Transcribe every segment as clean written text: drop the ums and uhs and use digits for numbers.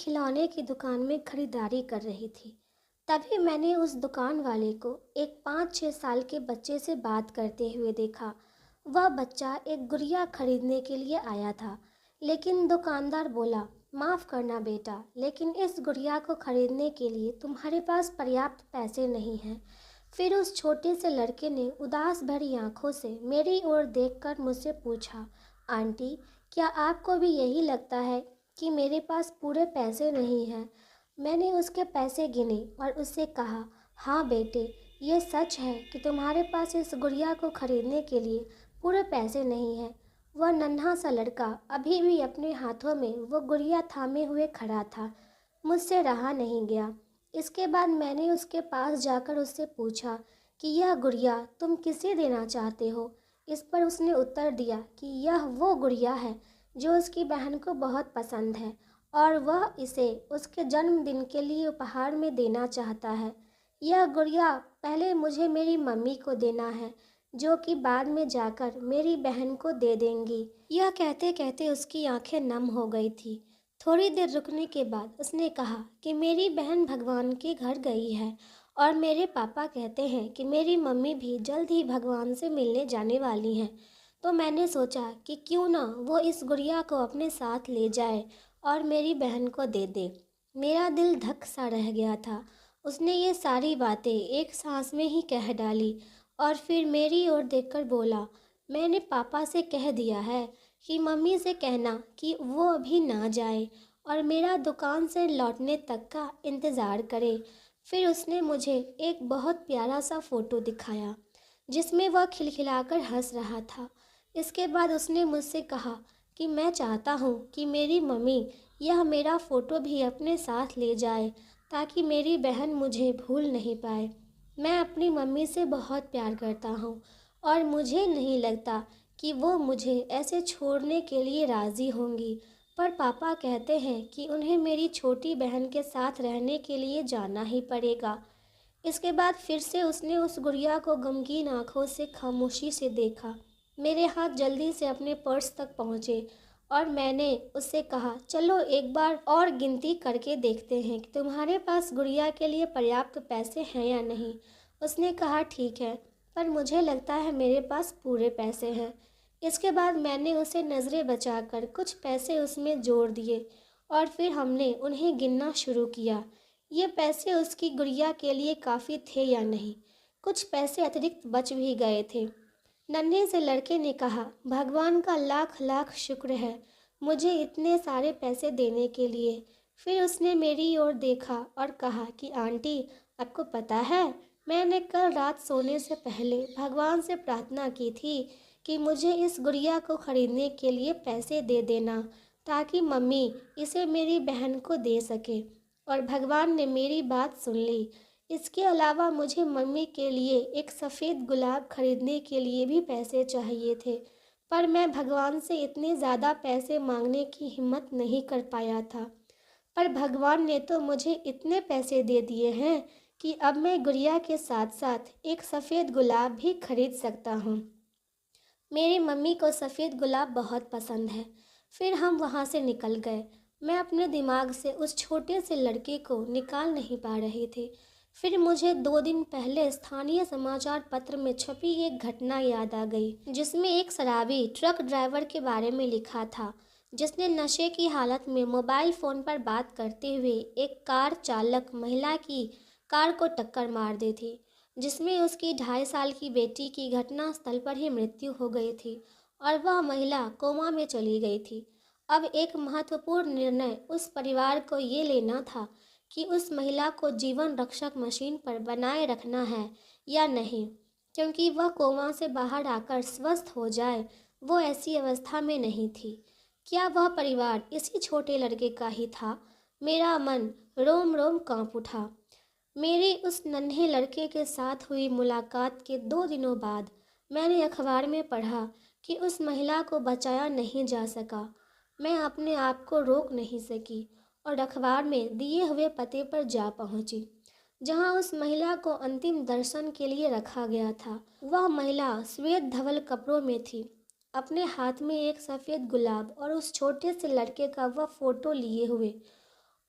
खिलौने की दुकान में खरीदारी कर रही थी। तभी मैंने उस दुकान वाले को एक 5-6 साल के बच्चे से बात करते हुए देखा। वह बच्चा एक गुड़िया खरीदने के लिए आया था, लेकिन दुकानदार बोला, माफ़ करना बेटा, लेकिन इस गुड़िया को खरीदने के लिए तुम्हारे पास पर्याप्त पैसे नहीं हैं। फिर उस छोटे से लड़के ने उदास भरी आंखों से मेरी ओर देखकर मुझसे पूछा, आंटी, क्या आपको भी यही लगता है कि मेरे पास पूरे पैसे नहीं हैं? मैंने उसके पैसे गिने और उससे कहा, हाँ बेटे, ये सच है कि तुम्हारे पास इस गुड़िया को खरीदने के लिए पूरे पैसे नहीं हैं। वह नन्हा सा लड़का अभी भी अपने हाथों में वो गुड़िया थामे हुए खड़ा था। मुझसे रहा नहीं गया। इसके बाद मैंने उसके पास जाकर उससे पूछा कि यह गुड़िया तुम किसे देना चाहते हो? इस पर उसने उत्तर दिया कि यह वो गुड़िया है जो उसकी बहन को बहुत पसंद है और वह इसे उसके जन्मदिन के लिए उपहार में देना चाहता है। यह गुड़िया पहले मुझे मेरी मम्मी को देना है, जो कि बाद में जाकर मेरी बहन को दे देंगी। यह कहते कहते उसकी आंखें नम हो गई थी। थोड़ी देर रुकने के बाद उसने कहा कि मेरी बहन भगवान के घर गई है और मेरे पापा कहते हैं कि मेरी मम्मी भी जल्द ही भगवान से मिलने जाने वाली हैं। तो मैंने सोचा कि क्यों ना वो इस गुड़िया को अपने साथ ले जाए और मेरी बहन को दे दे। मेरा दिल धक सा रह गया था। उसने ये सारी बातें एक सांस में ही कह डाली और फिर मेरी ओर देखकर बोला, मैंने पापा से कह दिया है कि मम्मी से कहना कि वो अभी ना जाए और मेरा दुकान से लौटने तक का इंतज़ार करे। फिर उसने मुझे एक बहुत प्यारा सा फ़ोटो दिखाया जिसमें वह खिलखिलाकर हंस रहा था। इसके बाद उसने मुझसे कहा कि मैं चाहता हूँ कि मेरी मम्मी यह मेरा फ़ोटो भी अपने साथ ले जाए ताकि मेरी बहन मुझे भूल नहीं पाए। मैं अपनी मम्मी से बहुत प्यार करता हूँ और मुझे नहीं लगता कि वो मुझे ऐसे छोड़ने के लिए राज़ी होंगी, पर पापा कहते हैं कि उन्हें मेरी छोटी बहन के साथ रहने के लिए जाना ही पड़ेगा। इसके बाद फिर से उसने उस गुड़िया को गमगीन आंखों से खामोशी से देखा। मेरे हाथ जल्दी से अपने पर्स तक पहुँचे और मैंने उससे कहा, चलो एक बार और गिनती करके देखते हैं कि तुम्हारे पास गुड़िया के लिए पर्याप्त पैसे हैं या नहीं। उसने कहा, ठीक है, पर मुझे लगता है मेरे पास पूरे पैसे हैं। इसके बाद मैंने उसे नज़रें बचाकर कुछ पैसे उसमें जोड़ दिए और फिर हमने उन्हें गिनना शुरू किया। ये पैसे उसकी गुड़िया के लिए काफ़ी थे या नहीं। कुछ पैसे अतिरिक्त बच भी गए थे। नन्हे से लड़के ने कहा, भगवान का लाख लाख शुक्र है मुझे इतने सारे पैसे देने के लिए। फिर उसने मेरी ओर देखा और कहा कि आंटी, आपको पता है, मैंने कल रात सोने से पहले भगवान से प्रार्थना की थी कि मुझे इस गुड़िया को खरीदने के लिए पैसे दे देना ताकि मम्मी इसे मेरी बहन को दे सके, और भगवान ने मेरी बात सुन ली। इसके अलावा मुझे मम्मी के लिए एक सफ़ेद गुलाब खरीदने के लिए भी पैसे चाहिए थे, पर मैं भगवान से इतने ज़्यादा पैसे मांगने की हिम्मत नहीं कर पाया था। पर भगवान ने तो मुझे इतने पैसे दे दिए हैं कि अब मैं गुड़िया के साथ साथ एक सफ़ेद गुलाब भी खरीद सकता हूँ। मेरी मम्मी को सफ़ेद गुलाब बहुत पसंद है। फिर हम वहाँ से निकल गए। मैं अपने दिमाग से उस छोटे से लड़के को निकाल नहीं पा रही थी। फिर मुझे 2 दिन पहले स्थानीय समाचार पत्र में छपी एक घटना याद आ गई, जिसमें एक शराबी ट्रक ड्राइवर के बारे में लिखा था, जिसने नशे की हालत में मोबाइल फ़ोन पर बात करते हुए एक कार चालक महिला की कार को टक्कर मार दी थी, जिसमें उसकी 2.5 साल की बेटी की घटनास्थल पर ही मृत्यु हो गई थी और वह महिला कोमा में चली गई थी। अब एक महत्वपूर्ण निर्णय उस परिवार को ये लेना था कि उस महिला को जीवन रक्षक मशीन पर बनाए रखना है या नहीं, क्योंकि वह कोमा से बाहर आकर स्वस्थ हो जाए, वो ऐसी अवस्था में नहीं थी। क्या वह परिवार इसी छोटे लड़के का ही था? मेरा मन रोम रोम कांप उठा। मेरी उस नन्हे लड़के के साथ हुई मुलाकात के 2 दिनों बाद मैंने अखबार में पढ़ा कि उस महिला को बचाया नहीं जा सका। मैं अपने आप को रोक नहीं सकी और अखबार में दिए हुए पते पर जा पहुंची, जहां उस महिला को अंतिम दर्शन के लिए रखा गया था। वह महिला श्वेत धवल कपड़ों में थी, अपने हाथ में एक सफ़ेद गुलाब और उस छोटे से लड़के का वह फ़ोटो लिए हुए,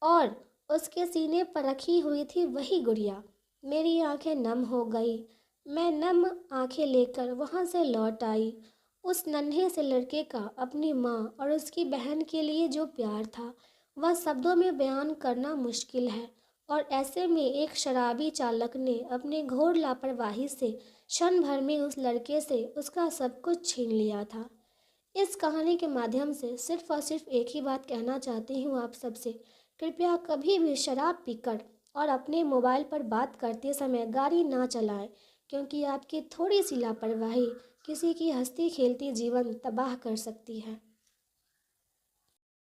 और उसके सीने पर रखी हुई थी वही गुड़िया। मेरी आंखें नम हो गई। मैं नम आंखें लेकर वहां से लौट आई। उस नन्हे से लड़के का अपनी माँ और उसकी बहन के लिए जो प्यार था वह शब्दों में बयान करना मुश्किल है। और ऐसे में एक शराबी चालक ने अपने घोर लापरवाही से क्षण भर में उस लड़के से उसका सब कुछ छीन लिया था। इस कहानी के माध्यम से सिर्फ और सिर्फ एक ही बात कहना चाहती हूँ आप सबसे, कृपया कभी भी शराब पीकर और अपने मोबाइल पर बात करते समय गाड़ी ना चलाएं, क्योंकि आपकी थोड़ी सी लापरवाही किसी की हंसती खेलती जीवन तबाह कर सकती है।